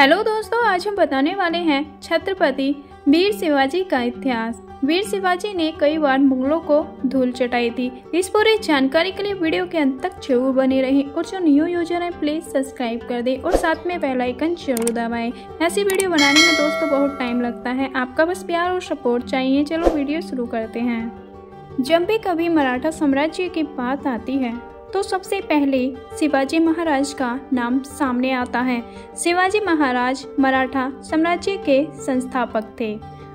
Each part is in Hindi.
हेलो दोस्तों, आज हम बताने वाले हैं छत्रपति वीर शिवाजी का इतिहास। वीर शिवाजी ने कई बार मुगलों को धूल चटाई थी। इस पूरी जानकारी के लिए वीडियो के अंत तक जरूर बने रहें और जो न्यू यूजर है प्लीज सब्सक्राइब कर दें और साथ में बेल आइकन जरूर दबाएं। ऐसी वीडियो बनाने में दोस्तों बहुत टाइम लगता है, आपका बस प्यार और सपोर्ट चाहिए। चलो वीडियो शुरू करते हैं। जब भी कभी मराठा साम्राज्य की बात आती है तो सबसे पहले शिवाजी महाराज का नाम सामने आता है। शिवाजी महाराज मराठा साम्राज्य के संस्थापक थे।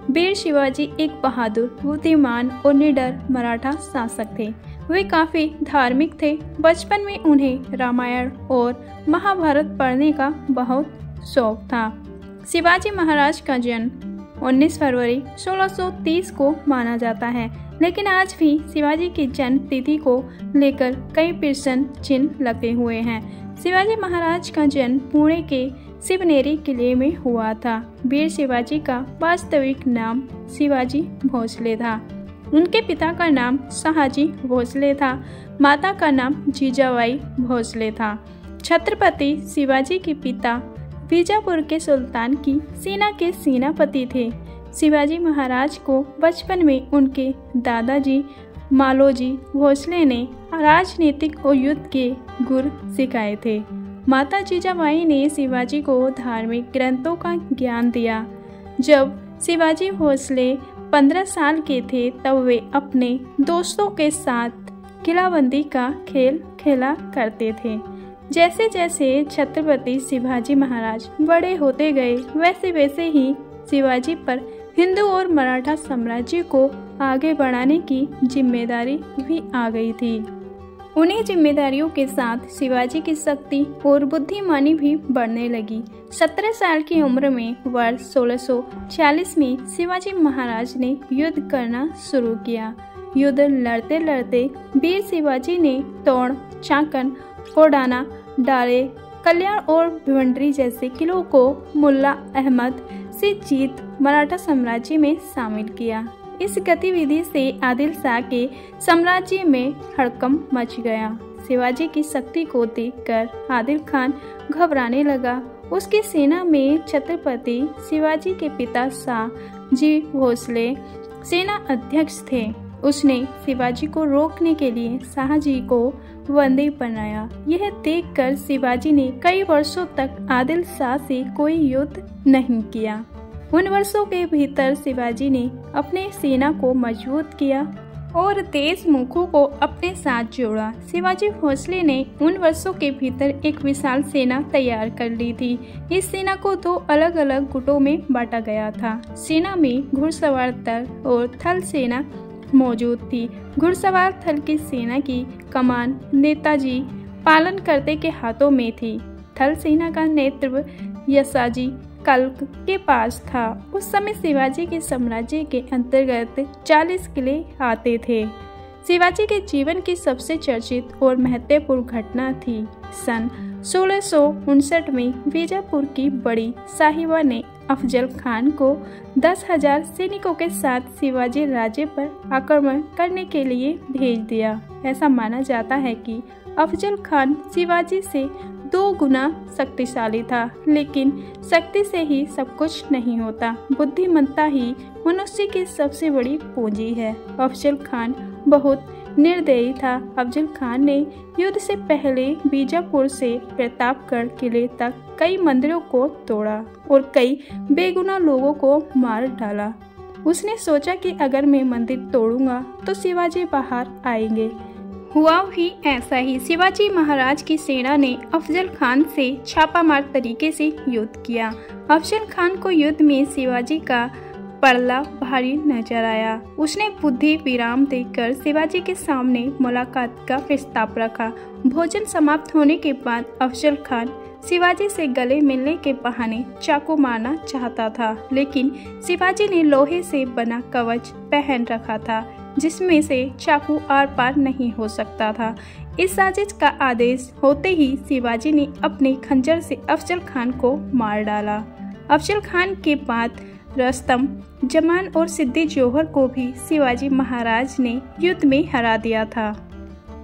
वीर शिवाजी एक बहादुर, बुद्धिमान और निडर मराठा शासक थे। वे काफी धार्मिक थे। बचपन में उन्हें रामायण और महाभारत पढ़ने का बहुत शौक था। शिवाजी महाराज का जन्म 19 फरवरी 1630 को माना जाता है, लेकिन आज भी शिवाजी की जन्म तिथि को लेकर कई प्रश्न चिन्ह लगे हुए हैं। शिवाजी महाराज का जन्म पुणे के शिवनेरी किले में हुआ था। वीर शिवाजी का वास्तविक नाम शिवाजी भोसले था। उनके पिता का नाम शहाजी भोसले था। माता का नाम जीजाबाई भोसले था। छत्रपति शिवाजी के पिता बीजापुर के सुल्तान की सेना के सेनापति थे। शिवाजी महाराज को बचपन में उनके दादाजी मालोजी भोसले ने राजनीतिक और युद्ध के गुर सिखाए थे। माता जीजाबाई ने शिवाजी को धार्मिक ग्रंथों का ज्ञान दिया। जब शिवाजी भोसले 15 साल के थे तब वे अपने दोस्तों के साथ किलाबंदी का खेल खेला करते थे। जैसे जैसे छत्रपति शिवाजी महाराज बड़े होते गए वैसे वैसे ही शिवाजी पर हिंदू और मराठा साम्राज्य को आगे बढ़ाने की जिम्मेदारी भी आ गई थी। उन्हीं जिम्मेदारियों के साथ शिवाजी की शक्ति और बुद्धिमानी भी बढ़ने लगी। 17 साल की उम्र में वर्ष 1640 में शिवाजी महाराज ने युद्ध करना शुरू किया। युद्ध लड़ते लड़ते वीर शिवाजी ने तोड़, चाकन, कोडाना, डाले, कल्याण और भिवंडी जैसे किलों को मुल्ला अहमद से जीत मराठा साम्राज्य में शामिल किया। इस गतिविधि से आदिल शाह के साम्राज्य में हड़कंप मच गया। शिवाजी की शक्ति को देखकर आदिल खान घबराने लगा। उसकी सेना में छत्रपति शिवाजी के पिता शाह जी भोसले सेना अध्यक्ष थे। उसने शिवाजी को रोकने के लिए शाहजी को बंदी बनाया। यह देखकर शिवाजी ने कई वर्षों तक आदिल शाह से कोई युद्ध नहीं किया। उन वर्षों के भीतर शिवाजी ने अपने सेना को मजबूत किया और देशमुखों को अपने साथ जोड़ा। शिवाजी भोसले ने उन वर्षों के भीतर एक विशाल सेना तैयार कर ली थी। इस सेना को 2 अलग अलग गुटों में बांटा गया था। सेना में घुड़सवार दल और थल सेना मौजूद थी। घुड़सवार थल की सेना की कमान नेताजी पालन करते के हाथों में थी। थल सेना का नेतृत्व यसाजी कल्क के पास था। उस समय शिवाजी के साम्राज्य के अंतर्गत 40 किले आते थे। शिवाजी के जीवन की सबसे चर्चित और महत्वपूर्ण घटना थी सन 1659 में बीजापुर की बड़ी साहिबा ने अफजल खान को 10,000 सैनिकों के साथ शिवाजी राज्य पर आक्रमण करने के लिए भेज दिया। ऐसा माना जाता है कि अफजल खान शिवाजी से 2 गुना शक्तिशाली था, लेकिन शक्ति से ही सब कुछ नहीं होता। बुद्धिमत्ता ही मनुष्य की सबसे बड़ी पूंजी है। अफजल खान बहुत निर्दयी था। अफजल खान ने युद्ध से पहले बीजापुर से प्रतापगढ़ किले तक कई मंदिरों को तोड़ा और कई बेगुनाह लोगों को मार डाला। उसने सोचा कि अगर मैं मंदिर तोड़ूंगा तो शिवाजी बाहर आएंगे। हुआ भी ऐसा ही। शिवाजी महाराज की सेना ने अफजल खान से छापामार तरीके से युद्ध किया। अफजल खान को युद्ध में शिवाजी का पलड़ा भारी नजर आया। उसने बुद्धि विराम देकर शिवाजी के सामने मुलाकात का प्रस्ताव रखा। भोजन समाप्त होने के बाद अफजल खान शिवाजी से गले मिलने के बहाने चाकू मारना चाहता था, लेकिन शिवाजी ने लोहे से बना कवच पहन रखा था जिसमें से चाकू आर पार नहीं हो सकता था। इस साजिश का आदेश होते ही शिवाजी ने अपने खंजर से अफजल खान को मार डाला। अफजल खान के बाद रस्तम, जमान और सिद्दी जोहर को भी शिवाजी महाराज ने युद्ध में हरा दिया था।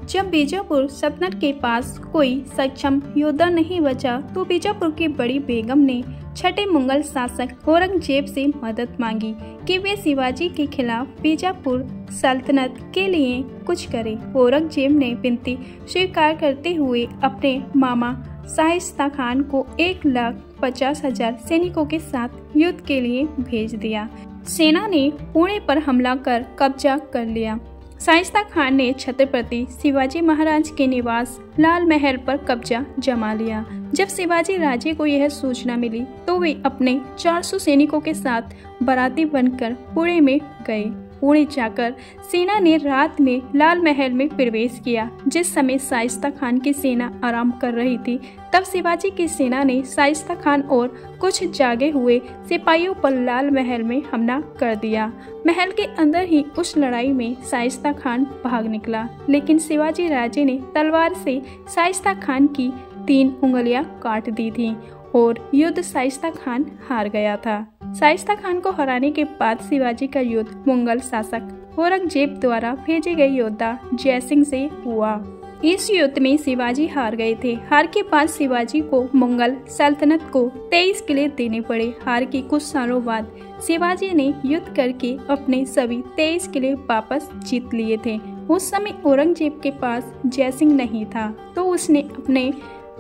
जब बीजापुर सल्तनत के पास कोई सक्षम योद्धा नहीं बचा तो बीजापुर की बड़ी बेगम ने छठे मुगल शासक औरंगजेब से मदद मांगी कि वे शिवाजी के खिलाफ बीजापुर सल्तनत के लिए कुछ करें। औरंगजेब ने विनती स्वीकार करते हुए अपने मामा शाइस्ता खान को 1,50,000 सैनिकों के साथ युद्ध के लिए भेज दिया। सेना ने पुणे पर हमला कर कब्जा कर लिया। शाइस्ता खान ने छत्रपति शिवाजी महाराज के निवास लाल महल पर कब्जा जमा लिया। जब शिवाजी राजे को यह सूचना मिली तो वे अपने 400 सैनिकों के साथ बाराती बनकर पुणे में गए। पुणे जाकर सेना ने रात में लाल महल में प्रवेश किया। जिस समय शाइस्ता खान की सेना आराम कर रही थी तब शिवाजी की सेना ने शाइस्ता खान और कुछ जागे हुए सिपाहियों पर लाल महल में हमला कर दिया। महल के अंदर ही उस लड़ाई में शाइस्ता खान भाग निकला, लेकिन शिवाजी राजे ने तलवार से शाइस्ता खान की 3 उंगलियां काट दी थीं और युद्ध शाइस्ता खान हार गया था। शाइस्ता खान को हराने के बाद शिवाजी का युद्ध मुगल शासक औरंगजेब द्वारा भेजे गए योद्धा जयसिंह से हुआ। इस युद्ध में शिवाजी हार गए थे। हार के बाद शिवाजी को मुगल सल्तनत को 23 किले देने पड़े। हार के कुछ सालों बाद शिवाजी ने युद्ध करके अपने सभी 23 किले वापस जीत लिए थे। उस समय औरंगजेब के पास जयसिंह नहीं था तो उसने अपने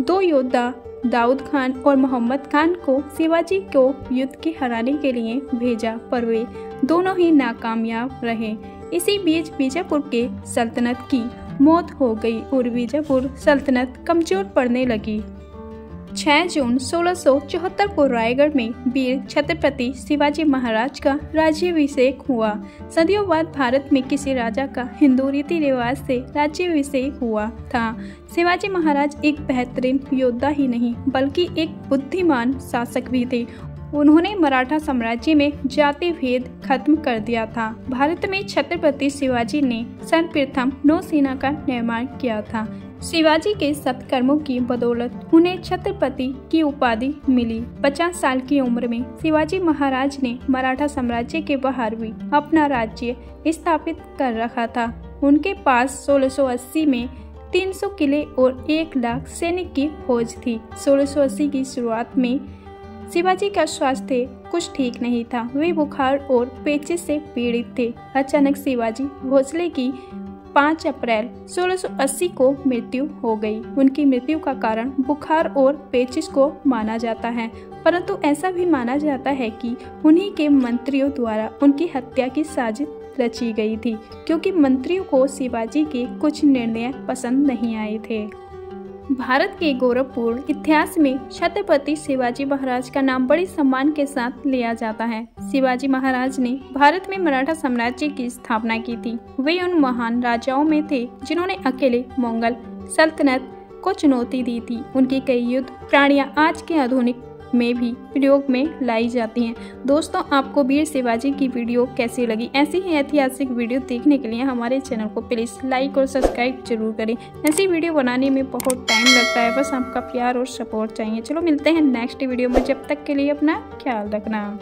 2 योद्धा दाऊद खान और मोहम्मद खान को शिवाजी को युद्ध के हराने के लिए भेजा, पर वे दोनों ही नाकामयाब रहे। इसी बीच बीजापुर के सल्तनत की मौत हो गई और बीजापुर सल्तनत कमजोर पड़ने लगी। 6 जून 1674 को रायगढ़ में वीर छत्रपति शिवाजी महाराज का राज्याभिषेक हुआ। सदियों बाद भारत में किसी राजा का हिंदू रीति रिवाज से राज्याभिषेक हुआ था। शिवाजी महाराज एक बेहतरीन योद्धा ही नहीं बल्कि एक बुद्धिमान शासक भी थे। उन्होंने मराठा साम्राज्य में जाति भेद खत्म कर दिया था। भारत में छत्रपति शिवाजी ने सर्वप्रथम नौसेना का निर्माण किया था। शिवाजी के सत्कर्मों की बदौलत उन्हें छत्रपति की उपाधि मिली। 50 साल की उम्र में शिवाजी महाराज ने मराठा साम्राज्य के बाहर भी अपना राज्य स्थापित कर रखा था। उनके पास 1680 में 300 किले और 1 लाख सैनिक की फौज थी। 1680 की शुरुआत में शिवाजी का स्वास्थ्य कुछ ठीक नहीं था। वे बुखार और पेचिश से पीड़ित थे। अचानक शिवाजी भोसले की 5 अप्रैल 1680 को मृत्यु हो गई। उनकी मृत्यु का कारण बुखार और पेचिश को माना जाता है, परंतु ऐसा भी माना जाता है कि उन्हीं के मंत्रियों द्वारा उनकी हत्या की साजिश रची गई थी, क्योंकि मंत्रियों को शिवाजी के कुछ निर्णय पसंद नहीं आए थे। भारत के गौरवपूर्ण इतिहास में छत्रपति शिवाजी महाराज का नाम बड़े सम्मान के साथ लिया जाता है। शिवाजी महाराज ने भारत में मराठा साम्राज्य की स्थापना की थी। वे उन महान राजाओं में थे जिन्होंने अकेले मुगल सल्तनत को चुनौती दी थी। उनकी कई युद्ध प्राणियां आज के आधुनिक में भी प्रयोग में लाई जाती हैं। दोस्तों, आपको वीर शिवाजी की वीडियो कैसी लगी? ऐसी ही ऐतिहासिक वीडियो देखने के लिए हमारे चैनल को प्लीज लाइक और सब्सक्राइब जरूर करें। ऐसी वीडियो बनाने में बहुत टाइम लगता है, बस आपका प्यार और सपोर्ट चाहिए। चलो मिलते हैं नेक्स्ट वीडियो में, जब तक के लिए अपना ख्याल रखना।